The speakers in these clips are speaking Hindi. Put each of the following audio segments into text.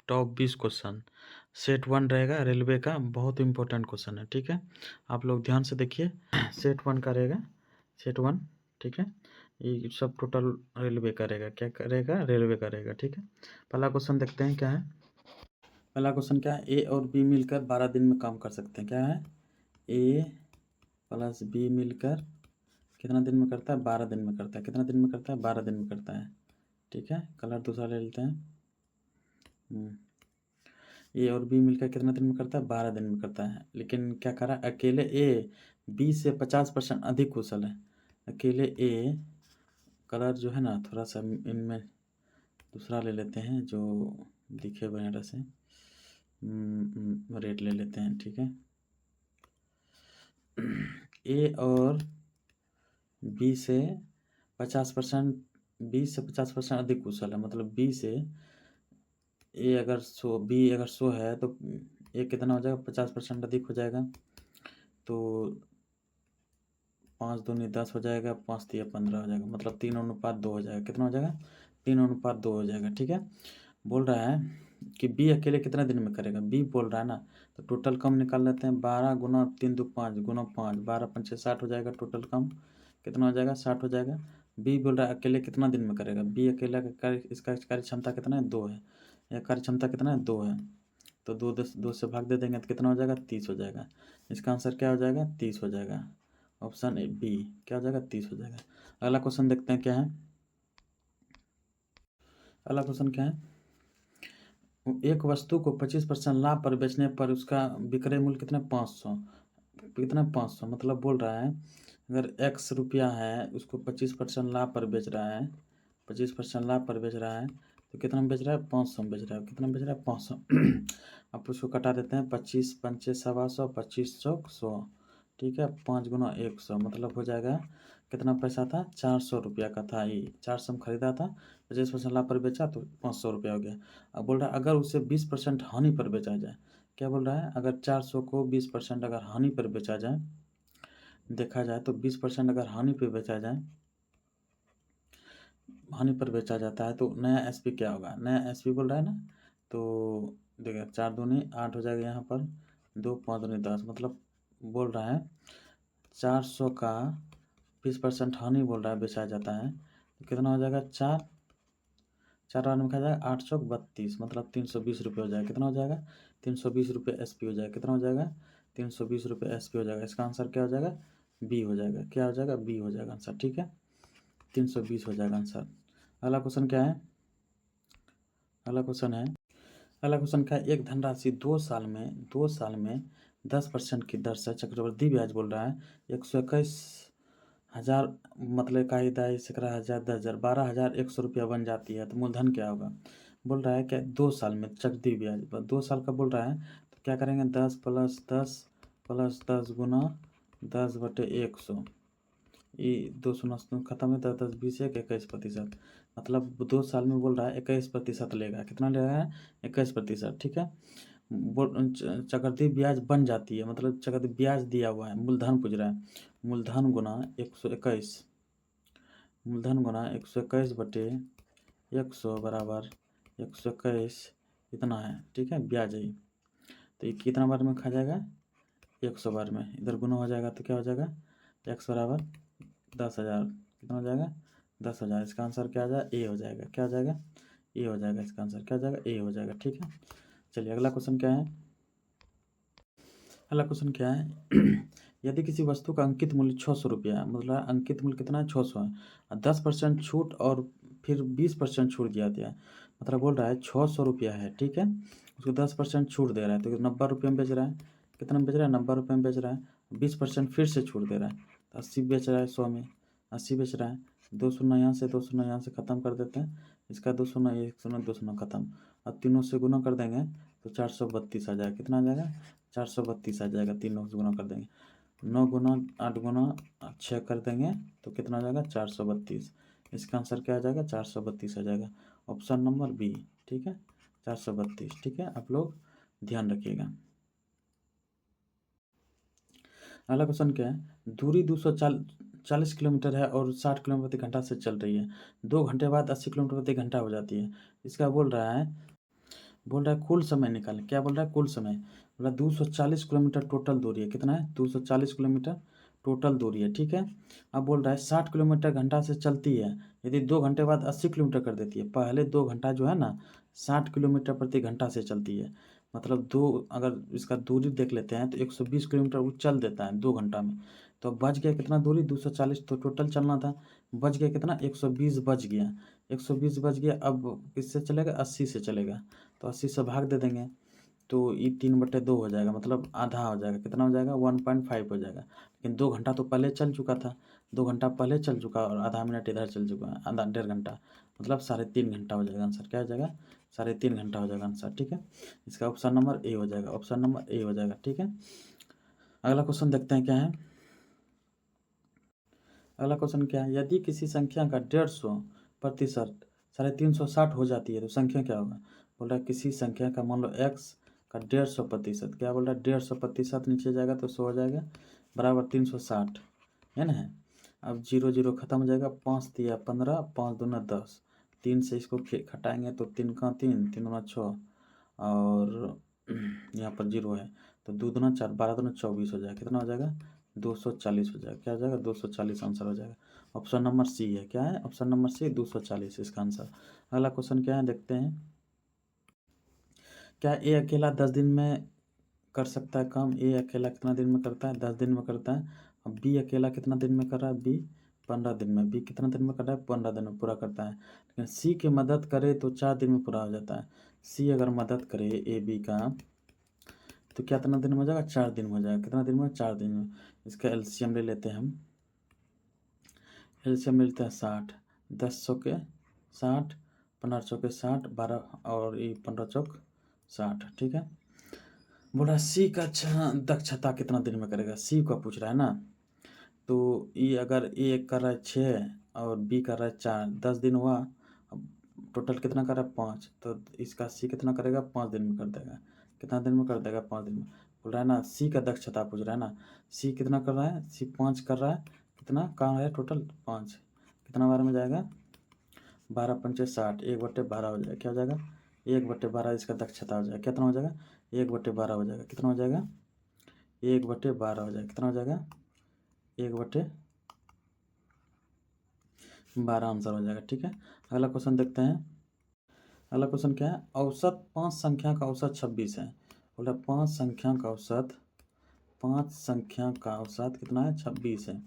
टॉप 20 क्वेश्चन सेट 1 रहेगा रेलवे का, बहुत इंपॉर्टेंट क्वेश्चन है। ठीक है, आप लोग ध्यान से देखिए। सेट 1 का रहेगा, सेट 1। ठीक है, ये सब टोटल रेलवे का रहेगा। क्या करेगा? रेलवे का रहेगा। ठीक है, पहला क्वेश्चन देखते हैं क्या है। पहला क्वेश्चन क्या है? ए और बी मिलकर 12 दिन में काम कर सकते हैं। क्या है? ए प्लस बी मिलकर कितना दिन में करता है? 12 दिन में करता है। कितना दिन में करता है? 12 दिन में करता है। ठीक है, कलर दूसरा ले लेते हैं। ए और बी मिलकर कितना दिन में करता है? 12 दिन में करता है। लेकिन क्या करा, अकेले ए बी से 50% अधिक कुशल है। अकेले ए, कलर जो है ना थोड़ा सा इनमें दूसरा ले लेते हैं जो दिखे बढ़िया से। रेड ले लेते हैं। ठीक है, ए और बी से 50%, बी से 50% अधिक कुशल है। मतलब बी से ए अगर 100, बी अगर 100 है तो ए कितना हो जाएगा? 50% अधिक हो जाएगा। तो 5 दूनी 10 हो जाएगा, 5 तिया 15 हो जाएगा। मतलब 3:2 हो जाएगा। कितना हो जाएगा? 3:2 हो जाएगा। ठीक है, बोल रहा है कि बी अकेले कितना दिन में करेगा। बी बोल रहा है ना, तो टोटल कम निकाल लेते हैं। 12 गुना 3 2 5 गुना 5, 12 5 60 हो जाएगा। टोटल कम कितना हो जाएगा? 60 हो जाएगा। बी बोल रहा है अकेले कितना दिन में करेगा। बी अकेला का कार्य, इसका कार्य क्षमता कितना है? 2 है। यह कार्य क्षमता कितना है? 2 है। तो 2 से भाग दे देंगे तो कितना हो जाएगा? 30 हो जाएगा। इसका आंसर क्या हो जाएगा? 30 हो जाएगा। ऑप्शन ए बी क्या हो जाएगा? 30 हो जाएगा। अगला क्वेश्चन देखते हैं क्या है। अगला क्वेश्चन क्या है? एक वस्तु को 25% लाभ पर बेचने पर उसका विक्रय मूल्य कितना? 500। कितना? 500। मतलब बोल रहा है अगर x रुपया है, उसको 25% लाभ पर बेच रहा है, 25% लाभ पर बेच रहा है, तो कितना में बेच रहा है? 500 में बेच रहा है। कितना में बेच रहा है? 500। आप उसको कटा देते हैं। 25 पंचे 125, 25 चौक 100। ठीक है, 5 गुना 100 मतलब हो जाएगा कितना पैसा था? 400 रुपया का था। ये 400 में खरीदा था, 25% लाभ पर बेचा तो 500 रुपया हो गया। अब बोल रहा है अगर उसे 20% हानि पर बेचा जाए। क्या बोल रहा है? अगर 400 को 20% अगर हानि पर बेचा जाए, देखा जाए तो 20% अगर हानि पर बेचा जाए, हानि पर बेचा जाता है तो नया एसपी क्या होगा? नया एसपी बोल रहा है ना, तो देखिए 4 दूनी 8 हो जाएगा यहाँ पर, 2 5 दूनी 10। मतलब बोल रहा है 400 का 20% हानि बोल रहा है बेचा जाता है, तो कितना हो जाएगा? 4 बार में खा जाएगा 8 चौक 32, मतलब 320 रुपये हो जाएगा। कितना हो जाएगा? 320 रुपये एसपी हो जाएगा। कितना हो जाएगा? 320 रुपये एसपी हो जाएगा। इसका आंसर क्या हो जाएगा? बी हो जाएगा। क्या हो जाएगा? बी हो जाएगा आंसर। ठीक है, 320 हो जाएगा आंसर। अगला क्वेश्चन क्या है? अगला क्वेश्चन है, अगला क्वेश्चन क्या है? एक धनराशि 2 साल में 10% की दर से चक्रवृद्धि ब्याज बोल रहा है 121,000, मतलब इकाई दाई 11,000 10,000 12,100 रुपया बन जाती है, तो मूलधन क्या होगा? बोल रहा है क्या 2 साल में चक्रवृद्धि ब्याज 2 साल का बोल रहा है, तो क्या करेंगे? 10 + 10 गुना 10/100। ये 200 खत्म है। 10 10 20 1 21%। मतलब 2 साल में बोल रहा है 21% लेगा। कितना ले रहा है? 21%। ठीक है, चक्रवृद्धि ब्याज बन जाती है, मतलब चक्रवृद्धि ब्याज दिया हुआ है, मूलधन पूछ रहा है। मूलधन गुना 121, मूलधन गुना 121/100 बराबर 121 इतना है। ठीक है, ब्याज है। तो ये कितना बार में खा जाएगा? 100 बार में। इधर गुना हो जाएगा तो क्या हो जाएगा? x बराबर 10,000। कितना हो जाएगा? 10,000। इसका आंसर क्या आ जाएगा? ए हो जाएगा। क्या हो जाएगा? ए हो जाएगा। इसका आंसर क्या हो जाएगा? ए हो जाएगा। ठीक है, चलिए अगला क्वेश्चन क्या है। अगला क्वेश्चन क्या है? यदि किसी वस्तु का अंकित मूल्य 600 रुपया है, मतलब अंकित मूल्य कितना है? 600 है, और 10% छूट और फिर 20% छूट दिया गया है, मतलब बोल रहा है 600 रुपया है। ठीक है, उसको 10% छूट दे रहा है, तो 90 रुपये में बेच रहा है। कितना में बेच रहा है? 90 रुपये में बेच रहा है। 20% फिर से छूट दे रहा है, तो 80 बेच रहा है। 100 में 80 बेच रहा है। 2 शून्य यहाँ से, 2 शून्य यहाँ से ख़त्म कर देते हैं। इसका 2 शून्य 1 शून्य 2 शून्य ख़त्म। अब तीनों से गुना कर देंगे तो 432 आ जाएगा। कितना आ जाएगा? 432 आ जाएगा। तीनों से गुना कर देंगे, 9 गुना 8 गुना 6 कर देंगे तो कितना आ जाएगा? 432। इसका आंसर क्या आ जाएगा? 432 आ जाएगा। Option number B. ठीक है, 432। ठीक है, आप लोग ध्यान रखिएगा। अगला क्वेश्चन क्या है? दूरी 240 किलोमीटर है और 60 किलोमीटर प्रति घंटा से चल रही है। 2 घंटे बाद 80 किलोमीटर प्रति घंटा हो जाती है। इसका बोल रहा है बोल रहा है कुल समय निकालें। क्या बोल रहा है? कुल समय। बोल रहा है 240 किलोमीटर टोटल दूरी है। कितना है? 240 किलोमीटर टोटल दूरी है, ठीक है। अब बोल रहा है 60 किलोमीटर घंटा से चलती है, यदि 2 घंटे बाद 80 किलोमीटर कर देती है। पहले 2 घंटा जो है ना 60 किलोमीटर प्रति घंटा से चलती है, मतलब अगर इसका दूरी देख लेते हैं तो 120 किलोमीटर वो चल देता है 2 घंटा में। तो बच गया कितना दूरी? 240 तो टोटल चलना था, बच गया कितना? 120 बच गया। 120 बच गया। अब किससे चलेगा? 80 से चलेगा। तो 80 से भाग दे देंगे तो ये 3/2 हो जाएगा, मतलब आधा हो जाएगा। कितना हो जाएगा? 1.5 हो जाएगा। लेकिन 2 घंटा तो पहले चल चुका था, 2 घंटा पहले चल चुका और आधा मिनट इधर चल चुका है, आधा 1.5 घंटा, मतलब 3.5 घंटा हो जाएगा आंसर। क्या हो जाएगा? 3.5 घंटा हो जाएगा आंसर, ठीक है। इसका ऑप्शन नंबर ए हो जाएगा, ऑप्शन नंबर ए हो जाएगा, ठीक है। अगला क्वेश्चन देखते हैं क्या है। अगला क्वेश्चन क्या है? यदि किसी संख्या का 150% 360 हो जाती है तो संख्या क्या होगा? बोल रहा है किसी संख्या का, मान लो x का 150%, क्या बोल रहा है? 150% नीचे जाएगा तो 100 हो जाएगा, बराबर 360, है ना। अब 0 0 खत्म हो जाएगा, 5 दिया 15, 5 दूना 10, 3 से इसको घटाएंगे तो 3 का 3, 3 दूना 6, और यहाँ पर 0 है तो 2 दूना 4, 12 दूना 24 हो जाएगा। कितना हो जाएगा? 240 हो जाएगा। क्या हो जाएगा? 240 आंसर हो जाएगा। ऑप्शन नंबर सी है। क्या है? ऑप्शन नंबर सी 240 इसका आंसर। अगला क्वेश्चन क्या है देखते हैं। क्या ए अकेला 10 दिन में कर सकता है काम? ए अकेला कितना दिन में करता है? 10 दिन में करता है। अब बी अकेला कितना दिन में कर रहा है? बी 15 दिन में। बी कितना दिन में कर रहा है? 15 दिन में पूरा करता है। लेकिन सी की मदद करे तो 4 दिन में पूरा हो जाता है। सी अगर मदद करे ए बी का तो क्या कितना दिन में हो जाएगा? 4 दिन में हो जाएगा। कितना दिन में? 4 दिन में। इसका एलसीएम ले लेते हैं हम। एलसीएम मिलता है 60, 10 चौके 60, 15 चौके 60, 12 और ये 15 चौक 60, ठीक है। बोला सी का दक्षता कितना दिन में करेगा? सी का पूछ रहा है ना। तो ये अगर ए कर रहा है 6 और बी कर रहा है 4, 10 दिन हुआ। अब टोटल कितना कर रहा है? 5, तो इसका सी कितना करेगा? 5 दिन में कर देगा। कितना दिन में कर देगा? 5 दिन में। बोल रहा है ना सी का दक्षता पूछ रहा है ना। सी कितना कर रहा है? सी 5 कर रहा है। कितना काम है टोटल? 5। कितना बार में जाएगा? 12 पंचे 60, 1/12 हो जाएगा। क्या हो जाएगा? 1/12 इसका दक्षता हो जाएगा। कितना हो जाएगा? 1/12 हो जाएगा। कितना हो जाएगा? 1/12 हो जाएगा। कितना हो जाएगा? 1/12 आंसर हो जाएगा, ठीक है। अगला क्वेश्चन देखते हैं। अगला क्वेश्चन क्या है? औसत 5 संख्या का औसत 26 है। बोला 5 संख्या का औसत, 5 संख्या का औसत कितना है? 26 है।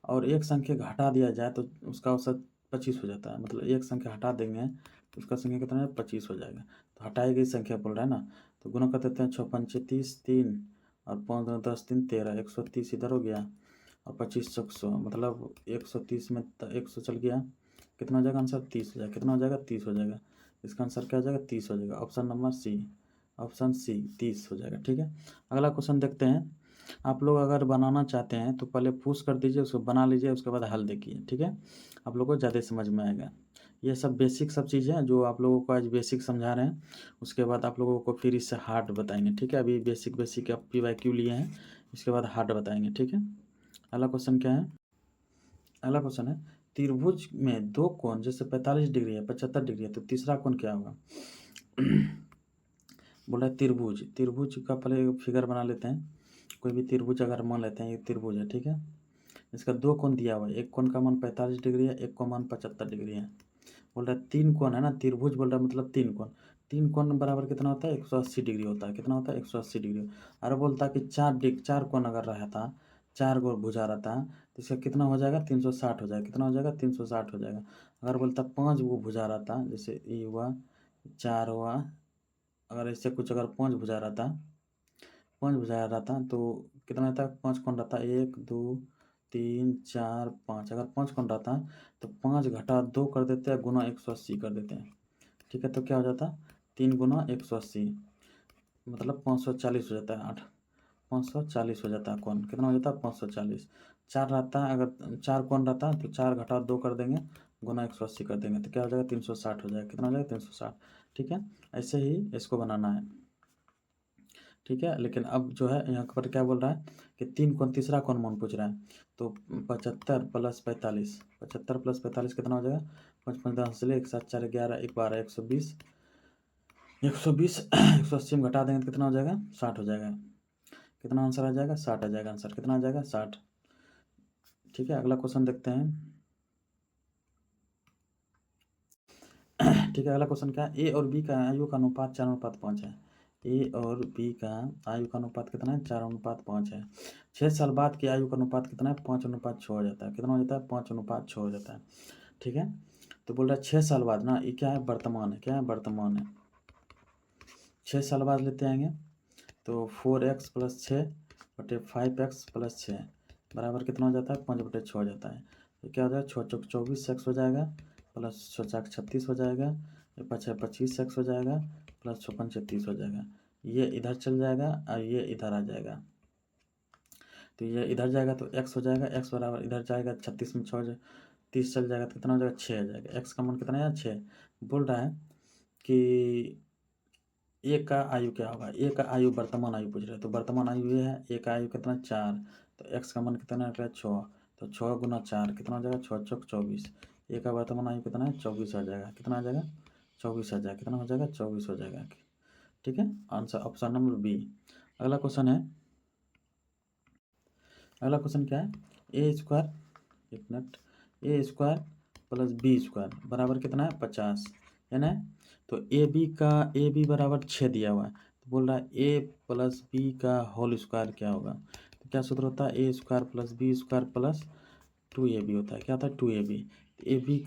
और एक संख्या घटा दिया जाए तो उसका औसत 25 हो जाता है। मतलब एक संख्या हटा देंगे तो उसका संख्या कितना है? 25 हो जाएगा। तो हटाई गई संख्या बोल रहा है ना, तो गुना कर देते हैं। 6 पंचे 30, 3 और 5 दूना 10, 3 13, 130 इधर हो गया और 25 चौक 100, मतलब 130 में 100 चल गया। कितना हो जाएगा आंसर? 30 हो जाएगा। कितना हो जाएगा? 30 हो जाएगा। इसका आंसर क्या हो जाएगा? 30 हो जाएगा। Option number C, option C 30 हो जाएगा, ठीक है। अगला क्वेश्चन देखते हैं। आप लोग अगर बनाना चाहते हैं तो पहले पुश कर दीजिए, उसको बना लीजिए, उसके बाद हल देखिए, ठीक है। आप लोगों को ज़्यादा समझ में आएगा। ये सब बेसिक सब चीज़ें हैं जो आप लोगों को आज बेसिक समझा रहे हैं। उसके बाद आप लोगों को फिर इससे हार्ड बताएंगे, ठीक है। अभी बेसिक बेसिक आप PYQ लिए हैं, इसके बाद हार्ड बताएंगे, ठीक है। अगला क्वेश्चन क्या है? अगला क्वेश्चन है त्रिभुज में 2 कोण जैसे 45 डिग्री है, 75 डिग्री है, तो तीसरा कोण क्या होगा? बोला है त्रिभुज। त्रिभुज का पहले फिगर बना लेते हैं। कोई भी त्रिभुज अगर मान लेते हैं, ये त्रिभुज है, ठीक है। इसका 2 कोण दिया हुआ है, एक कोण का मान 45 डिग्री है, एक का मान 75 डिग्री है। बोल रहा है 3 कोण है ना, त्रिभुज बोल रहा है मतलब 3 कोण। 3 कोण बराबर कितना होता है? 180 डिग्री होता है। कितना होता है? 180 डिग्री। अरे बोलता है कि 4 कोण अगर रहा था, 4 गो भुजा रहता तो इसका कितना हो जाएगा? 360 हो जाएगा। कितना हो जाएगा? 360 हो जाएगा। अगर बोलता 5 गो भुजा रहता, जैसे ये हुआ, 4 हुआ, अगर इससे कुछ अगर 5 भुजा रहता, 5 भुजा रहता तो कितना रहता? 5 कोण रहता, 1 2 3 4 5। अगर 5 कोण रहता तो 5 घटा 2 कर देते हैं, गुना 180 कर देते हैं, ठीक है। तो क्या हो जाता? 3 गुना 180, मतलब 540 हो जाता है। 540 हो जाता है कोण। कितना हो जाता है? 540। 4 रहता है, अगर 4 कोण रहता तो 4 घटा 2 कर देंगे, गुना 180 कर देंगे, तो क्या हो जाएगा? 360 हो जाएगा। कितना हो जाएगा? 360, ठीक है। ऐसे ही इसको बनाना है, ठीक है। लेकिन अब जो है यहाँ पर क्या बोल रहा है कि 3 कोण, तीसरा कोण मान पूछ रहा है। तो 75 प्लस 45, 75 प्लस 45 कितना हो जाएगा? 5 5 10 चलिए, 1 7 4 11 1 12, 120, 120 180 में घटा देंगे तो कितना हो जाएगा 60 हो जाएगा। कितना आंसर आ जाएगा 60 आ जाएगा आंसर। कितना आ जाएगा 60। ठीक है, अगला क्वेश्चन देखते हैं। ठीक है, अगला क्वेश्चन क्या है, ए और बी का आयु का अनुपात 4:5 है। ए और बी का आयु का अनुपात कितना है 4:5 है। 6 साल बाद की आयु का अनुपात कितना है 5:6 हो जाता है। कितना हो जाता है 5:6 हो जाता है। ठीक है, तो बोल रहा है 6 साल बाद ना, ये क्या है वर्तमान है, क्या है वर्तमान है। 6 साल बाद लेते आएंगे तो 4x + 6 बटे 5x + 6 बराबर कितना हो जाता है 5/6 हो जाता है। तो क्या हो जाएगा 6 चौक 24x हो जाएगा, प्लस 6 चाक 36 हो जाएगा, 5 25x हो जाएगा, प्लस 56 36 हो जाएगा। ये इधर चल जाएगा और ये इधर आ जाएगा। तो ये इधर जाएगा तो x हो जाएगा, x बराबर इधर जाएगा 36 में 6 30 चल जाएगा तो कितना हो जाएगा 6 आ जाएगा। x का मान कितना है 6। बोल रहा है कि ए का आयु क्या होगा, ए का आयु वर्तमान आयु पूछ रहे हैं। तो वर्तमान आयु ये है, ए का आयु कितना 4, तो x का मान कितना है 6, तो 6 × 4 कितना हो जाएगा 6 चौक 24। ए का वर्तमान आयु कितना है 24 आ जाएगा। कितना आ जाएगा 24 आ जाएगा। कितना हो जाएगा 24 हो जाएगा। ठीक है, आंसर ऑप्शन नंबर बी। अगला क्वेश्चन है, अगला क्वेश्चन क्या है, ए स्क्वायर, एक मिनट, ए स्क्वायर प्लस बी स्क्वायर बराबर कितना है 50 है ना। तो ए बी बराबर 6 दिया हुआ है। तो बोल रहा है ए प्लस बी का होल स्क्वायर क्या होगा। तो क्या सूत्र होता है A square plus B square plus 2ab होता है। क्या होता है 2ab। ए बी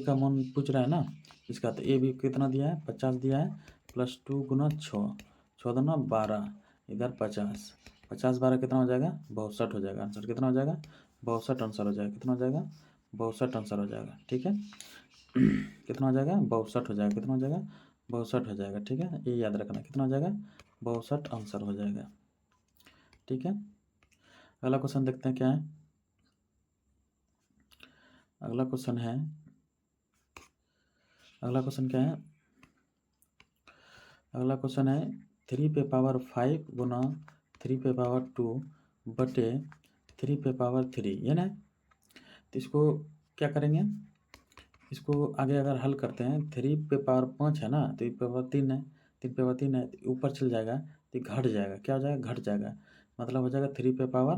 का मान पूछ रहा है ना इसका, तो ए बी कितना दिया है 50 दिया है, प्लस 2 × 6, 6 दूना 12, इधर 50, 50 12 कितना हो जाएगा 62 हो जाएगा आंसर। कितना हो जाएगा 62 आंसर हो जाएगा। कितना हो जाएगा 62 आंसर हो जाएगा। ठीक है, कितना हो जाएगा 62 हो जाएगा। कितना हो जाएगा 62 हो जाएगा। ठीक है, ये याद रखना कितना हो जाएगा 62 आंसर हो जाएगा। ठीक है, अगला क्वेश्चन देखते हैं क्या है। अगला क्वेश्चन है, अगला क्वेश्चन क्या है, अगला क्वेश्चन है 3 पे पावर 5 गुना 3 पे पावर 2 बटे 3 पे पावर 3 है ना। तो इसको क्या करेंगे, इसको आगे अगर हल करते हैं 3 पे पावर 5 है ना, 3 पे पावर 3 है, 3 पे पावर 3 है तो ऊपर चल जाएगा तो घट जाएगा। क्या हो जाएगा घट जाएगा, मतलब हो जाएगा 3 पे पावर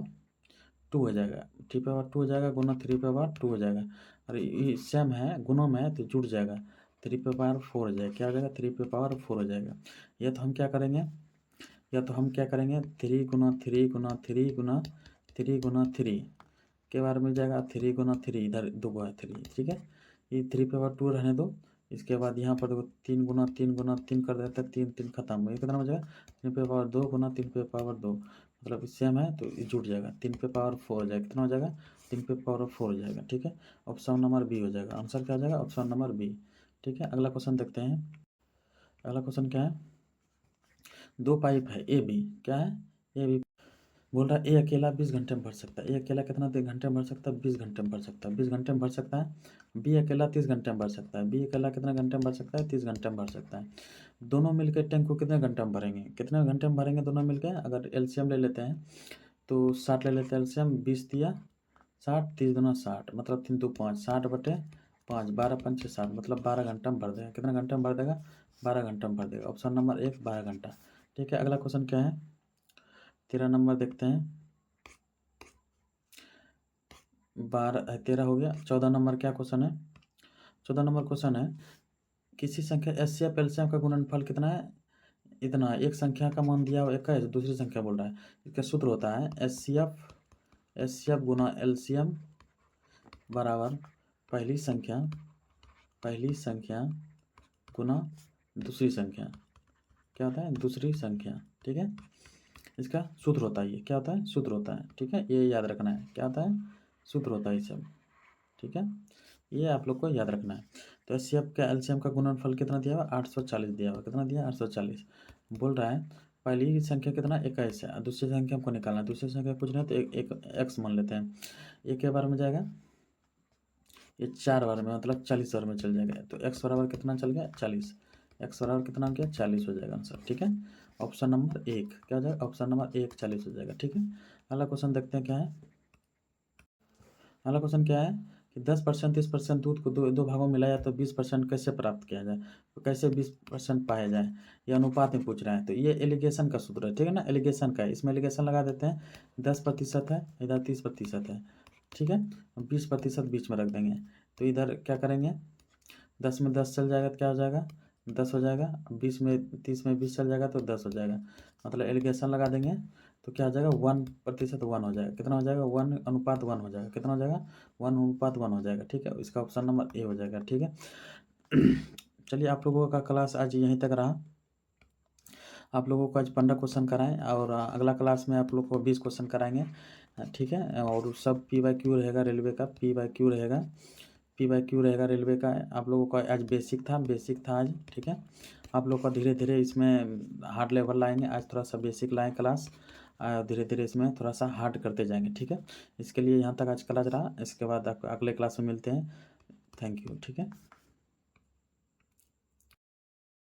2 हो जाएगा। 3 पे पावर 2 हो जाएगा गुना 3 पे पावर 2 हो जाएगा। और ये सेम है गुणों में है तो जुड़ जाएगा 3 पे पावर 4 हो जाएगा। क्या हो जाएगा 3 पे पावर 4 हो जाएगा। या तो हम क्या करेंगे, या तो हम क्या करेंगे 3 गुना 3 गुना 3 गुना 3 गुना 3 के बारे में जाएगा 3 गुना 3, इधर 2 है 3। ठीक है, ये 3 पे पावर 2 रहने दो। इसके बाद यहाँ पर देखो 3 गुना 3 गुना 3 कर देते हैं, 3 3 खत्म। ये कितना हो जाएगा 3 पे पावर 2 गुना 3 पे पावर 2, मतलब सेम है तो ये जुड़ जाएगा 3 पे पावर 4 हो जाएगा। कितना हो जाएगा 3 पे पावर 4 हो जाएगा। ठीक है, ऑप्शन नंबर बी हो जाएगा। आंसर क्या हो जाएगा ऑप्शन नंबर बी। ठीक है, अगला क्वेश्चन देखते हैं। अगला क्वेश्चन क्या है, 2 पाइप है ए बी, क्या है ए बी। बोल रहा है ए अकेला 20 घंटे में भर सकता है। ए अकेला कितना घंटे में भर सकता है 20 घंटे में भर सकता है, 20 घंटे में भर सकता है। बी अकेला 30 घंटे में भर सकता है। बी अकेला कितना घंटे में भर सकता है 30 घंटे में भर सकता है। दोनों मिलकर टैंक को कितने घंटे में भरेंगे, कितने घंटे में भरेंगे दोनों मिलकर। अगर एलसीएम ले लेते हैं तो 60 ले लेते हैं एलसीएम, 20 दिया 60, 30 दूना 60, मतलब 3 2 5, 60/5, 12 5 60, मतलब 12 घंटा में भर देगा। कितना घंटे में भर देगा 12 घंटा में भर देगा। ऑप्शन नंबर 1 12 घंटा। ठीक है, अगला क्वेश्चन क्या है 13 नंबर देखते हैं। 13 हो गया। 14 नंबर क्या क्वेश्चन है, 14 नंबर क्वेश्चन है किसी संख्या एचसीएफ एलसीएम का गुणनफल कितना है, इतना। एक संख्या का मान दिया हुआ 21, दूसरी संख्या बोल रहा है। इसका सूत्र होता है एचसीएफ गुना एलसीएम बराबर पहली संख्या गुना दूसरी संख्या। क्या होता है दूसरी संख्या। ठीक है, इसका सूत्र होता है, ये क्या होता है सूत्र होता है। ठीक है, ये याद रखना है क्या होता है सूत्र होता है ये सब। ठीक है, ये आप लोग को याद रखना है। तो एचसीएफ का एलसीएम का गुणनफल कितना दिया हुआ 840 दिया हुआ। कितना दिया 840। बोल रहा है पहली संख्या कितना 21 है, दूसरी संख्या हमको निकालना है। दूसरी संख्या पूछ रहे हैं तो एक एक्स मान लेते हैं। एक के बार में जाएगा ये 4 बार में, मतलब 40 बार में चल जाएगा। तो एक्स बराबर कितना चल गया 40, एक्स बराबर कितना हो गया 40 हो जाएगा आंसर। ठीक है, ऑप्शन नंबर 1 क्या हो जाएगा ऑप्शन नंबर 1 40 हो जाएगा। ठीक है, अगला क्वेश्चन देखते हैं क्या है। अगला क्वेश्चन क्या है कि 10% 30% दूध को दो भागों में मिलाया तो 20% कैसे प्राप्त किया जाए, तो कैसे 20% पाया जाए, ये अनुपात में पूछ रहा है। तो ये एलिगेशन का सूत्र है, ठीक है ना, एलिगेशन का है। इसमें एलिगेशन लगा देते हैं, 10% है, इधर 30% है, ठीक है, 20% बीच में रख देंगे। तो इधर क्या करेंगे, 10 में 10 चल जाएगा तो क्या हो जाएगा, 10 हो जाएगा। 20 में 30 में 20 चल जाएगा तो 10 हो जाएगा। मतलब एलिगेशन लगा देंगे तो क्या हो जाएगा, 1% 1 हो जाएगा। कितना हो जाएगा, 1:1 हो जाएगा। कितना हो जाएगा, 1:1 हो जाएगा, ठीक है। इसका ऑप्शन नंबर ए हो जाएगा, ठीक है। चलिए, आप लोगों का क्लास आज यहीं तक रहा। आप लोगों को आज 15 क्वेश्चन कराएं और अगला क्लास में आप लोग को 20 क्वेश्चन कराएंगे, ठीक है। और सब PYQ रहेगा, रेलवे का PYQ रहेगा, PYQ रहेगा रेलवे का। आप लोगों का आज बेसिक था आज, ठीक है। आप लोग का धीरे धीरे इसमें हार्ड लेवल लाएंगे। आज थोड़ा सा बेसिक लाएँ क्लास, धीरे धीरे इसमें थोड़ा सा हार्ड करते जाएंगे, ठीक है। इसके लिए यहाँ तक आज क्लास रहा। इसके बाद अगले क्लास में मिलते हैं। थैंक यू, ठीक है।